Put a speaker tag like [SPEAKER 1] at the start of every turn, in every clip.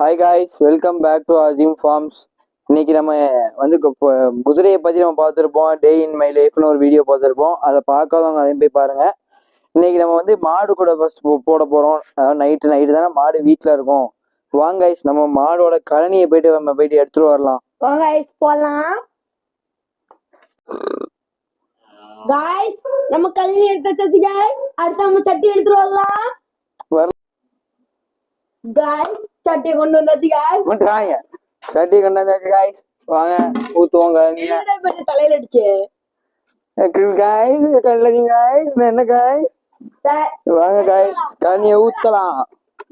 [SPEAKER 1] Hi guys, welcome back to Azim farms. இன்னைக்கு நம்ம வந்து குதிரையை பற்றி நம்ம பார்த்துருப்போம். டே இன் மை லைஃப்னு ஒரு வீடியோ பார்த்துருப்போம். அதை பார்க்காதவங்க அதையும் போய் பாருங்க. இன்னைக்கு நம்ம வந்து மாடு கூட ஃபர்ஸ்ட் போட போகிறோம். அதாவது நைட்டு தானே மாடு வீட்டில் இருக்கும். வாங்க காய்ஸ், நம்ம மாடோட கழனியை போயிட்டு எடுத்துட்டு வரலாம்.
[SPEAKER 2] போலாம் गाइस நம்ம கழனி எடுத்து गाइस அடுத்து நம்ம சட்டி எடுத்துட்டு வரலாம். गाइस சட்டி கொண்டு வந்தாச்சு गाइस.
[SPEAKER 1] வந்துறாங்க. சட்டி கொண்டு வந்தாச்சு गाइस. வாங்க ஊத்துவோங்க. நீங்க
[SPEAKER 2] தலையில அடிச்சு
[SPEAKER 1] गाइस கல்லதி गाइस. என்ன गाइस? வாங்க गाइस, கழனியை ஊத்தலாம்.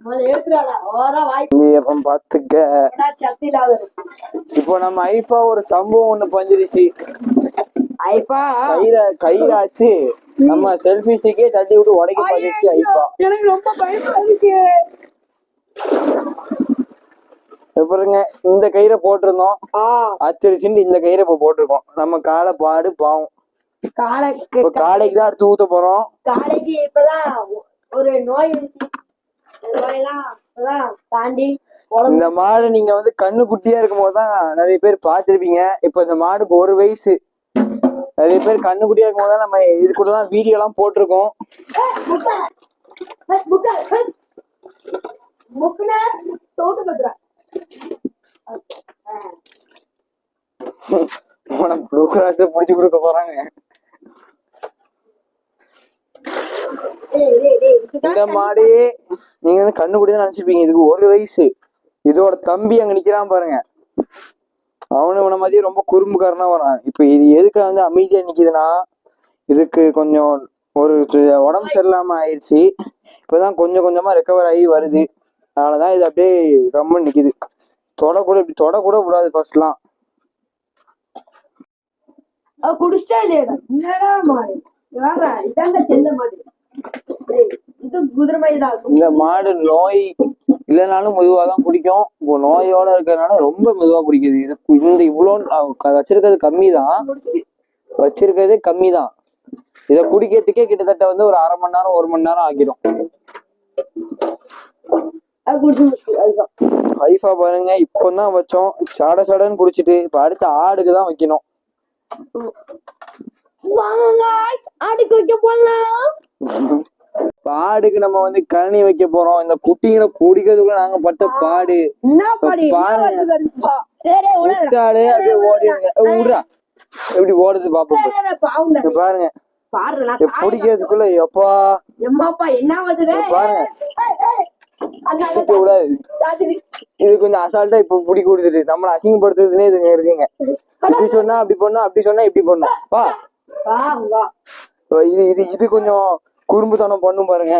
[SPEAKER 2] முதல்ல எடுத்துறாடா. ஓரா வாய்
[SPEAKER 1] எப்ப பாத்துக்க.
[SPEAKER 2] சட்டில
[SPEAKER 1] இப்போ நம்ம ஐஃபா ஒரு சம்பவம் ஒண்ணு பஞ்சிருச்சு.
[SPEAKER 2] ஐஃபா
[SPEAKER 1] கயிறாச்சு நம்ம செல்ஃபி ஸ்டிக்கே தட்டி விட்டு உடைக்க பாத்துச்சு ஐஃபா.
[SPEAKER 2] எனக்கு ரொம்ப பயமா இருக்கு.
[SPEAKER 1] பாருங்க, இந்த கயிறை போட்டிருந்தோம், அச்சரிச்சுட்டு இந்த கயிறை இப்ப போட்டிருக்கோம். நம்ம காலை பாடு பாவம். காலைக்கு தான் அடுத்து ஊத்த போறோம்.
[SPEAKER 2] காலைக்கு இப்பதான் ஒரு நோய் வந்துச்சு. தாண்டி
[SPEAKER 1] இந்த மாடு நீங்க வந்து கண்ணு குட்டியா இருக்கும் போதுதான் நிறைய பேர் பாத்திருப்பீங்க. இப்ப இந்த மாடுக்கு 1 வயசு. நிறைய பேர் கண்ணு குட்டியா இருக்கும் போதுதான் நம்ம இதுக்குள்ளதான் வீடியோ எல்லாம் போட்டிருக்கோம். புடிச்சு கொடுக்க போறாங்க. இந்த மாடு நீங்க வந்து கண்ணு குட்டி தான் நினைச்சிருப்பீங்க. இதுக்கு 1 வயசு. இதோட தம்பி அங்க நிக்கிறான் பாருங்க. அவனு இவனை மாதிரி ரொம்ப குறும்புக்காரனா வரான். இப்ப இது எதுக்கு வந்து அமைதியா நிக்குதுன்னா, இதுக்கு கொஞ்சம் ஒரு உடம்பு சரியில்லாம ஆயிடுச்சு. இப்பதான் கொஞ்சம் கொஞ்சமா ரெக்கவர் ஆகி வருது. அதனாலதான் இது அப்படியே கம்முன்னு நிக்குது. இப்படி தொட கூட விடாது. ஃபர்ஸ்ட்லாம்
[SPEAKER 2] குடிச்சா இல்லையா செல்ல மாடு.
[SPEAKER 1] இந்த மாடு நோய் இல்லைனாலும் மெதுவாதான் குடிக்கும். இப்போ நோயோட இருக்கிறதுனால ரொம்ப மெதுவா குடிக்குது. இந்த இவ்வளோ வச்சிருக்கிறது கம்மி தான். இதை குடிக்கிறதுக்கே கிட்டத்தட்ட வந்து ஒரு 1/2 மணி நேரம் 1 மணி நேரம் ஆகிடும். ஐஃபா பாருங்க, இப்பதான் வச்சோம். சடன்னு குடிச்சிட்டு இப்ப அடுத்த ஆடுக்குதான் வைக்கணும்.
[SPEAKER 2] ஆடுக்கு வைக்க போலாம்.
[SPEAKER 1] ஆடுக்கு நம்ம வந்து கழனி வைக்க போறோம். இந்த குட்டிங்களை குடிக்கிறதுக்குள்ள நாங்க பட்ட பாடு பாருங்க. விடுறா எப்படி ஓடுது பாப்போம். பாருங்க குடிக்கிறதுக்குள்ள எப்பா
[SPEAKER 2] என்ன
[SPEAKER 1] பாருங்க. விடாது. இது கொஞ்சம் அசால்ட்டா இப்ப புடி கொடுத்துட்டு நம்மள அசிங்கப்படுத்துறதுன்னே இதுங்க இருக்குங்க. இப்படி சொன்னா அப்படி பண்ணும், அப்படி சொன்னா இப்படி பண்ணும். இது கொஞ்சம் குறும்புத்தனம் பண்ணும் பாருங்க.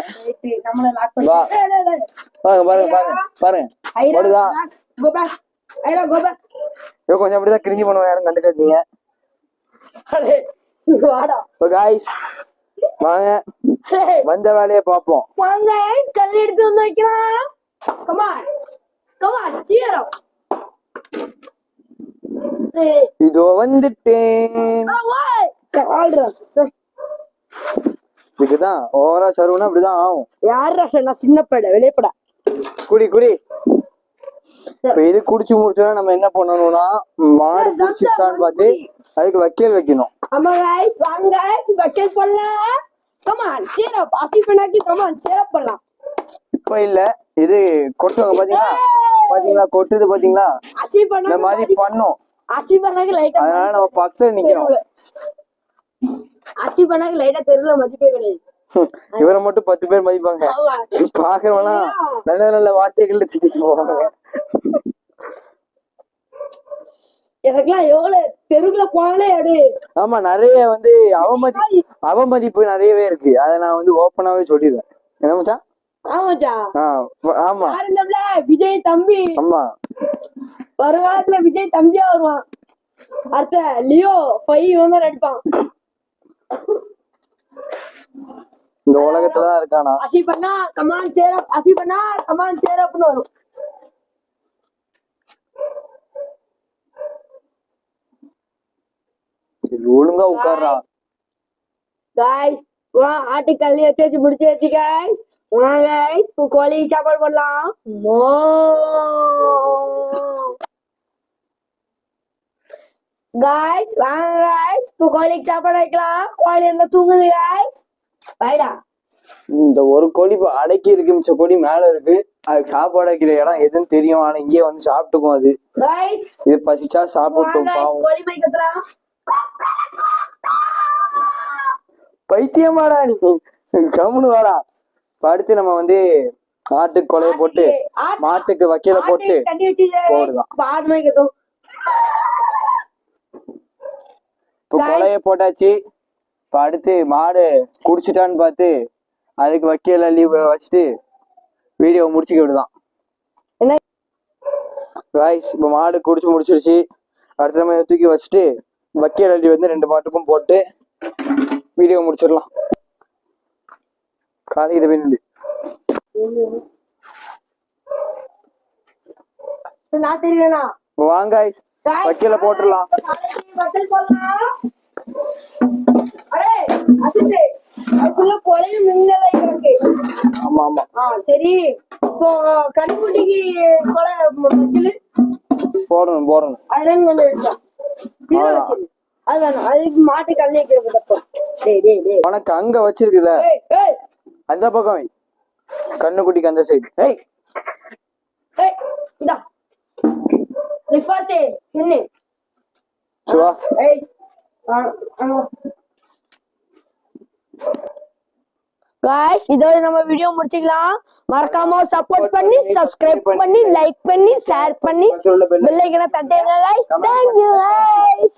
[SPEAKER 1] பாருங்க கொஞ்சம் அப்படிதான் கிரிஞ்சி பண்ணுவோம். யாரும் கண்டுக்காதீங்க. வாங்க வந்த வேலையை பார்ப்போம்.
[SPEAKER 2] கல் எடுத்து வந்து வைக்கலாம்.
[SPEAKER 1] இதோ வந்துட்டேன். இதுக்குதான் ஓவரா சருவுனா அப்படிதான் ஆகும்.
[SPEAKER 2] யாரா சொன்னா சின்னப்பட வெளியப்படா
[SPEAKER 1] குடி. இப்ப இது குடிச்சு முடிச்சோன்னா நம்ம என்ன பண்ணணும்னா, மாடு குடிச்சிட்டான்னு பார்த்து அதுக்கு வைக்கல் வைக்கணும்.
[SPEAKER 2] ஆமா गाइस, வாங்க गाइस வைக்கல் போடலாம். கமான் சிரப் அசி பண்ணாக்கி கமான் சிரப் பண்ணலாம்.
[SPEAKER 1] இப்ப இல்ல இது கொட்டுவாங்க பாத்தீங்களா கொட்டுது பாத்தீங்களா.
[SPEAKER 2] அசி பண்ணா
[SPEAKER 1] இந்த மாதிரி பண்ணும்.
[SPEAKER 2] அசி பண்ணாக்கி லைட்டா,
[SPEAKER 1] அதனால நம்ம பக்கத்துல நிக்கிறோம்.
[SPEAKER 2] அசி பண்ணாக்கி லைட்டா தெருல மதிப்பே கிடையாது.
[SPEAKER 1] இவரை மட்டும் 10 பேர் மதிப்பாங்க. பாக்குறவனா நல்ல நல்ல வார்த்தைகள்ல திட்டிட்டு போவாங்க.
[SPEAKER 2] எனக்குலாம் எவ்வளவு தெருவுல போனாலே அடி.
[SPEAKER 1] ஆமா, நிறைய வந்து அவமதிப்பு நிறையவே இருக்கு. அதை நான் வந்து ஓப்பனாவே சொல்லிடுவேன். என்ன மச்சான்? ஆமா
[SPEAKER 2] விஜய் தம்பி.
[SPEAKER 1] ஆமா,
[SPEAKER 2] வருங்காலத்துல விஜய் தம்பியா வருவான். அடுத்த லியோ 5 வந்து நடிப்பான்.
[SPEAKER 1] இந்த உலகத்துலதான் இருக்கானா.
[SPEAKER 2] அசி பண்ணா கமான் சேரப், அசி பண்ணா கமான் சேரப்னு வரும்.
[SPEAKER 1] ஒழுங்கா உட்கார்றா.
[SPEAKER 2] गाइस வா ஆட்டு கல்லி வச்சு முடிச்சாச்சு गाइस. guys, இப்போ கோழி சாப்பாடு பண்ணலாம். guys, வாங்க guys, இப்போ கோழிக்கு சாப்பாடு வைக்கலாம். கோழி என்ன தூங்குது guys. பைடா.
[SPEAKER 1] இந்த ஒரு கோழி இப்ப அடக்கி இருக்கு, மிச்ச கோழி மேல இருக்கு. அதுக்கு சாப்பாடு வைக்கிற இடம் எதுன்னு தெரியும், ஆனா இங்கே வந்து சாப்பிட்டுக்கும். அது
[SPEAKER 2] guys,
[SPEAKER 1] இது பசிச்சா சாப்பிட்டோம் பாவம்.
[SPEAKER 2] கோழி மைக்கத்ரா.
[SPEAKER 1] பைத்தியமாடா நீ, கம்முனு வாடா. அடுத்து நம்ம வந்து ஆட்டுக்கு கொலைய போட்டு மாட்டுக்கு வக்கீல போட்டு போடுதான்.
[SPEAKER 2] பாடு மைக்கத்தோம்.
[SPEAKER 1] இப்போ கொலைய போட்டாச்சு. இப்ப அடுத்து மாடு குடிச்சிட்டான்னு பார்த்து அதுக்கு வக்கீல லீவ் வச்சுட்டு வீடியோ முடிச்சுக்க விடுதான். காய்ஸ் இப்போ மாடு குடிச்சு முடிச்சிருச்சு. அடுத்த நம்ம தூக்கி வச்சுட்டு வக்கீல் அள்ளி வந்து 2 மாட்டுக்கும் போட்டு வீடியோ முடிச்சிடலாம். காலையில வேணும்
[SPEAKER 2] நான் தெரியலனா
[SPEAKER 1] வாங்க guys, வக்கீல போட்டுடலாம். ஆமா ஆமா
[SPEAKER 2] சரி, இப்போ கண்ணுக்குட்டிக்கு
[SPEAKER 1] போடணும் போடணும்.
[SPEAKER 2] அதுல கொஞ்சம் எடுத்தோம். அது வேணும், அதுக்கு மாட்டு கண்ணு வைக்கிறது.
[SPEAKER 1] உனக்கு அங்க வச்சிருக்குல அந்த பக்கம் வை. கண்ணுக்குட்டிக்கு அந்த சைடு. ஏய்
[SPEAKER 2] இதா ரிஃபாத்தே என்ன
[SPEAKER 1] சுவா.
[SPEAKER 2] ஏய் गाइस, இதோட நம்ம வீடியோ முடிச்சுக்கலாம். மறக்காம சப்போர்ட் பண்ணி சப்ஸ்கிரைப் பண்ணி லைக் பண்ணி ஷேர் பண்ணி பெல் ஐகானை தட்டுங்க गाइस. Thank you guys.